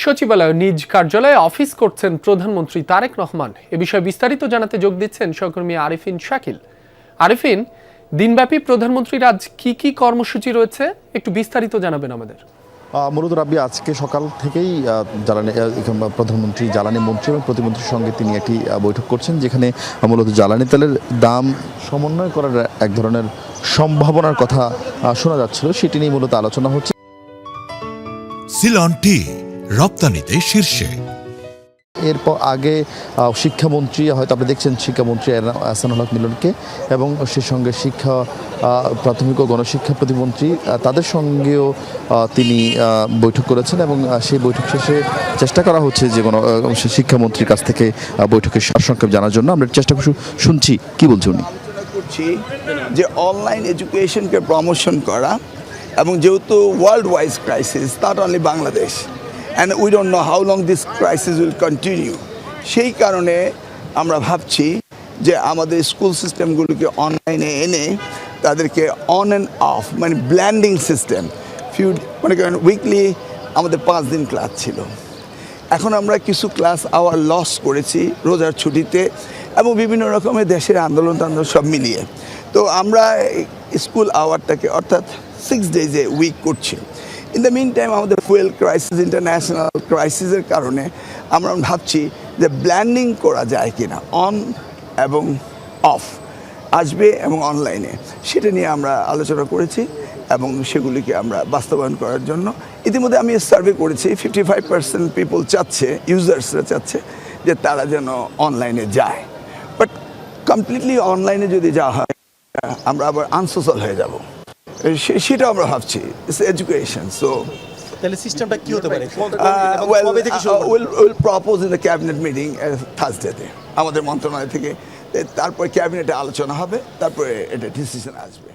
সচিবালয় নিজ কার্যালয়ে অফিস করছেন প্রধানমন্ত্রী তারেক রহমান। এ বিষয়ে বিস্তারিত জানাতে যোগ দিচ্ছেন সহকর্মী আরিফিন শাকিল। আরিফিন, দিনব্যাপী প্রধানমন্ত্রীর আজ কি কি কর্মসূচি রয়েছে একটু বিস্তারিত জানাবেন আমাদের। মূলত রাব্বি, আজকে সকাল থেকেই প্রধানমন্ত্রী জ্বালানি মন্ত্রী এবং প্রতিমন্ত্রীর সঙ্গে তিনি একটি বৈঠক করছেন, যেখানে মূলত জ্বালানি তেলের দাম সমন্বয় করার এক ধরনের সম্ভাবনার কথা শোনা যাচ্ছিল, সেটি নিয়ে মূলত আলোচনা হচ্ছে। সিলন টি রপ্তানিতে শীর্ষে। এরপর আগে শিক্ষামন্ত্রী, হয়তো আপনি দেখছেন শিক্ষামন্ত্রী আহসানুল হক মিলনকে, এবং সে সঙ্গে প্রাথমিক ও গণশিক্ষা প্রতিমন্ত্রী, তাদের সঙ্গেও তিনি বৈঠক করেছেন, এবং সেই বৈঠক শেষে চেষ্টা করা হচ্ছে যে শিক্ষামন্ত্রীর কাছ থেকে বৈঠকের সারসংক্ষেপ জানার জন্য। আমরা চেষ্টা শুনছি কি বলছে উনি। যে অনলাইন এডুকেশনকে প্রমোশন করা, এবং যেহেতু world wise crisis, not only Bangladesh, and we don't know how long this crisis will continue, সেই কারণে আমরা ভাবছি যে আমাদের স্কুল সিস্টেমগুলোকে অনলাইনে এনে তাদেরকে অন অ্যান্ড অফ, মানে ব্ল্যান্ডিং সিস্টেম, মনে করেন উইকলি আমাদের 5 দিন ক্লাস ছিল, এখন আমরা কিছু ক্লাস আওয়ার লস করেছি রোজার ছুটিতে এবং বিভিন্ন রকমের দেশের আন্দোলন সব মিলিয়ে। তো আমরা স্কুল আওয়ারটাকে অর্থাৎ 6 ডেজে উইক করছি। ইন দ্য মিন টাইম আমাদের ফুয়েল ক্রাইসিস, ইন্টারন্যাশনাল ক্রাইসিসের কারণে আমরা ভাবছি যে ব্ল্যান্ডিং করা যায় কিনা, অন এবং অফ আসবে এবং অনলাইনে, সেটা নিয়ে আমরা আলোচনা করেছি এবং সেগুলিকে আমরা বাস্তবায়ন করার জন্য ইতিমধ্যে আমি সার্ভে করেছি। 55% পিপল চাচ্ছে, ইউজার্সরা চাচ্ছে যে তারা যেন অনলাইনে যায়, বাট কমপ্লিটলি অনলাইনে যদি যাওয়া হয় আমরা আবার আনসোশ্যাল হয়ে যাব, সেটা আমরা ভাবছি। It's education. সো তাহলে সিস্টেমটা কি হতে পারে? Will propose in the cabinet meeting থার্সডেতে আমাদের মন্ত্রণালয় থেকে, তারপরে ক্যাবিনেটে আলোচনা হবে, তারপরে এটা ডিসিশন আসবে।